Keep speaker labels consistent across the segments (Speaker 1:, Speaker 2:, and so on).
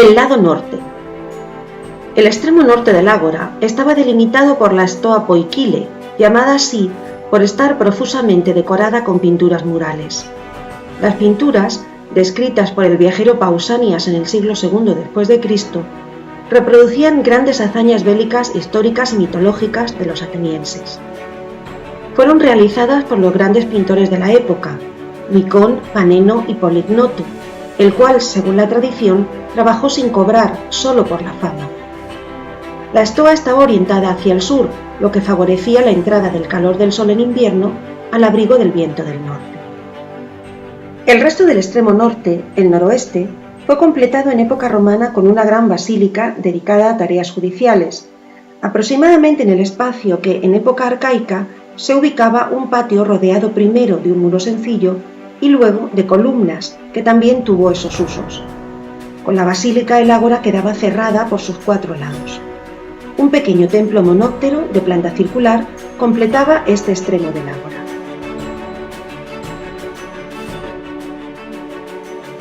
Speaker 1: El lado norte. El extremo norte del ágora estaba delimitado por la Stoa Poikile, llamada así por estar profusamente decorada con pinturas murales. Las pinturas, descritas por el viajero Pausanias en el siglo II después de Cristo, reproducían grandes hazañas bélicas históricas y mitológicas de los atenienses. Fueron realizadas por los grandes pintores de la época, Nicón, Paneno y Polignoto, el cual, según la tradición, trabajó sin cobrar, solo por la fama. La estoa estaba orientada hacia el sur, lo que favorecía la entrada del calor del sol en invierno al abrigo del viento del norte. El resto del extremo norte, el noroeste, fue completado en época romana con una gran basílica dedicada a tareas judiciales, aproximadamente en el espacio que, en época arcaica, se ubicaba un patio rodeado primero de un muro sencillo y luego de columnas, que también tuvo esos usos. Con la basílica el ágora quedaba cerrada por sus 4 lados. Un pequeño templo monóptero de planta circular completaba este extremo del ágora.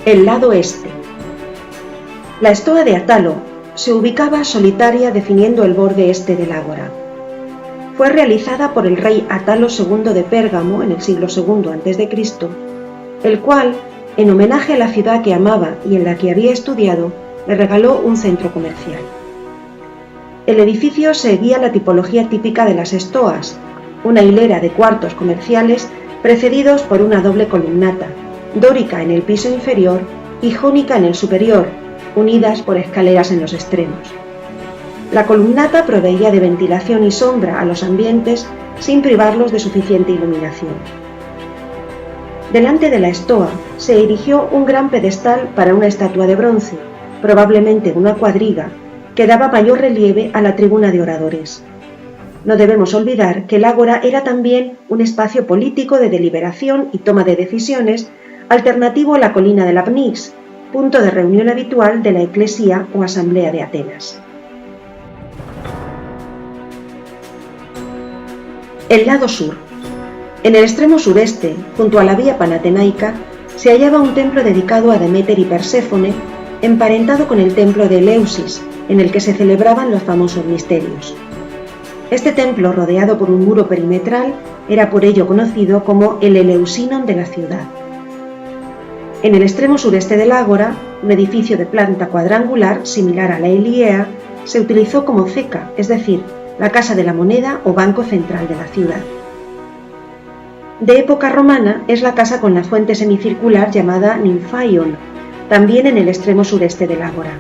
Speaker 1: El lado este. La estoa de Atalo se ubicaba solitaria definiendo el borde este del ágora. Fue realizada por el rey Atalo II de Pérgamo en el siglo II a.C., el cual, en homenaje a la ciudad que amaba y en la que había estudiado, le regaló un centro comercial. El edificio seguía la tipología típica de las estoas, una hilera de cuartos comerciales precedidos por una doble columnata, dórica en el piso inferior y jónica en el superior, unidas por escaleras en los extremos. La columnata proveía de ventilación y sombra a los ambientes sin privarlos de suficiente iluminación. Delante de la estoa se erigió un gran pedestal para una estatua de bronce, probablemente una cuadriga, que daba mayor relieve a la tribuna de oradores. No debemos olvidar que el ágora era también un espacio político de deliberación y toma de decisiones, alternativo a la colina de la Pnix, punto de reunión habitual de la eclesía o asamblea de Atenas. El lado sur. En el extremo sureste, junto a la vía panatenaica, se hallaba un templo dedicado a Deméter y Perséfone, emparentado con el templo de Eleusis, en el que se celebraban los famosos misterios. Este templo, rodeado por un muro perimetral, era por ello conocido como el Eleusinon de la ciudad. En el extremo sureste del ágora, un edificio de planta cuadrangular similar a la Eliea, se utilizó como ceca, es decir, la casa de la moneda o banco central de la ciudad. De época romana es la casa con la fuente semicircular llamada Nymphaion, también en el extremo sureste del ágora.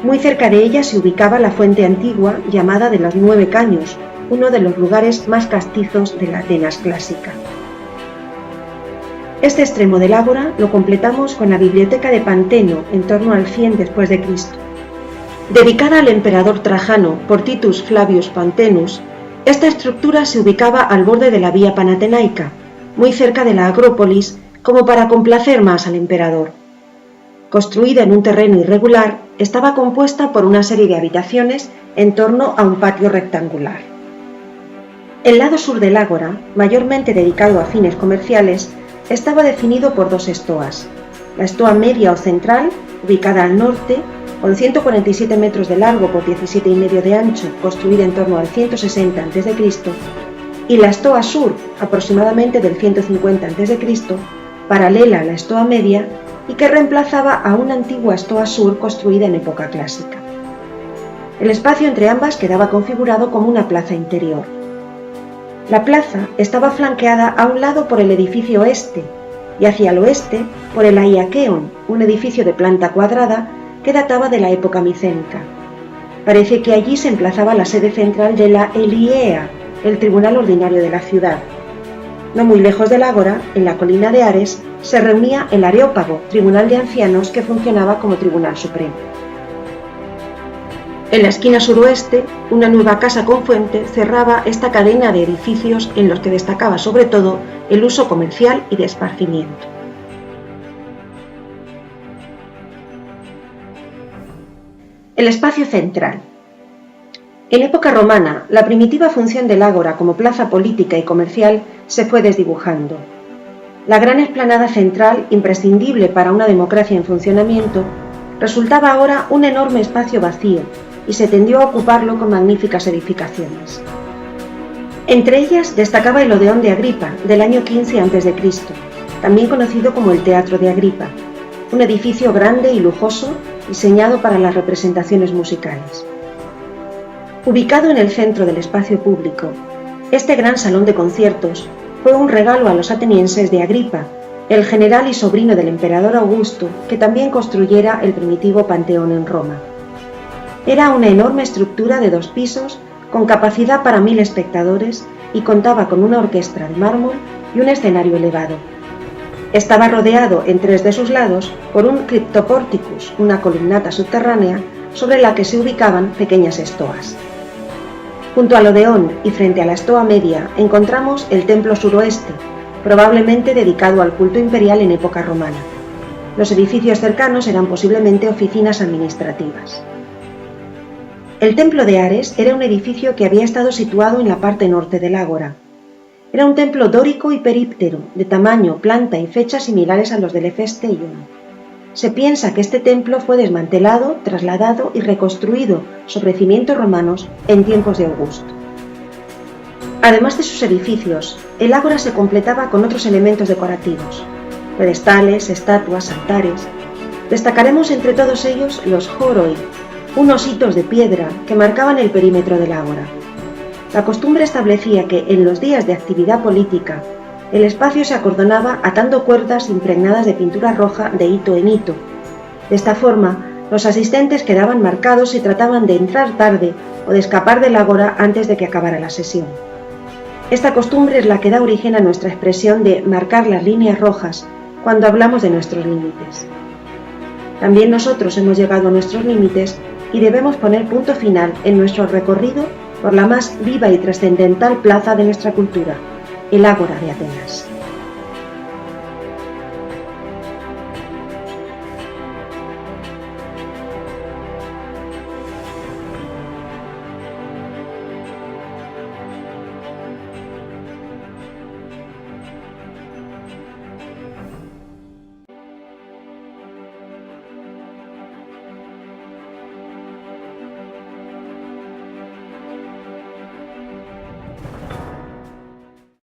Speaker 1: Muy cerca de ella se ubicaba la fuente antigua llamada de los 9 Caños, uno de los lugares más castizos de la Atenas clásica. Este extremo del ágora lo completamos con la biblioteca de Panteno en torno al 100 después de Cristo. Dedicada al emperador Trajano por Titus Flavius Pantenus, esta estructura se ubicaba al borde de la vía panatenaica, muy cerca de la Acrópolis, como para complacer más al emperador. Construida en un terreno irregular, estaba compuesta por una serie de habitaciones en torno a un patio rectangular. El lado sur del ágora, mayormente dedicado a fines comerciales, estaba definido por 2 estoas. La estoa media o central, ubicada al norte, con 147 metros de largo por 17,5 de ancho, construida en torno al 160 a.C., y la estoa sur, aproximadamente del 150 a.C., paralela a la estoa media y que reemplazaba a una antigua estoa sur construida en época clásica. El espacio entre ambas quedaba configurado como una plaza interior. La plaza estaba flanqueada a un lado por el edificio este y hacia el oeste por el Aiakeon, un edificio de planta cuadrada que databa de la época micénica. Parece que allí se emplazaba la sede central de la Eliea, el tribunal ordinario de la ciudad. No muy lejos del ágora, en la colina de Ares, se reunía el Areópago, tribunal de ancianos que funcionaba como tribunal supremo. En la esquina suroeste, una nueva casa con fuente cerraba esta cadena de edificios en los que destacaba sobre todo el uso comercial y de esparcimiento. El espacio central. En época romana, la primitiva función del ágora como plaza política y comercial se fue desdibujando. La gran explanada central, imprescindible para una democracia en funcionamiento, resultaba ahora un enorme espacio vacío y se tendió a ocuparlo con magníficas edificaciones. Entre ellas destacaba el Odeón de Agripa, del año 15 a.C., también conocido como el Teatro de Agripa, un edificio grande y lujoso diseñado para las representaciones musicales. Ubicado en el centro del espacio público, este gran salón de conciertos fue un regalo a los atenienses de Agripa, el general y sobrino del emperador Augusto, que también construyera el primitivo Panteón en Roma. Era una enorme estructura de 2 pisos con capacidad para 1000 espectadores y contaba con una orquesta de mármol y un escenario elevado. Estaba rodeado en 3 de sus lados por un cryptoporticus, una columnata subterránea sobre la que se ubicaban pequeñas estoas. Junto al Odeón y frente a la estoa media encontramos el templo suroeste, probablemente dedicado al culto imperial en época romana. Los edificios cercanos eran posiblemente oficinas administrativas. El templo de Ares era un edificio que había estado situado en la parte norte del ágora. Era un templo dórico y períptero, de tamaño, planta y fecha similares a los del Hefesteion. Se piensa que este templo fue desmantelado, trasladado y reconstruido sobre cimientos romanos en tiempos de Augusto. Además de sus edificios, el ágora se completaba con otros elementos decorativos: pedestales, estatuas, altares. Destacaremos entre todos ellos los horoi, unos hitos de piedra que marcaban el perímetro del ágora. La costumbre establecía que en los días de actividad política, el espacio se acordonaba atando cuerdas impregnadas de pintura roja de hito en hito. De esta forma, los asistentes quedaban marcados si trataban de entrar tarde o de escapar del ágora antes de que acabara la sesión. Esta costumbre es la que da origen a nuestra expresión de marcar las líneas rojas cuando hablamos de nuestros límites. También nosotros hemos llegado a nuestros límites y debemos poner punto final en nuestro recorrido por la más viva y trascendental plaza de nuestra cultura, el Ágora de Atenas.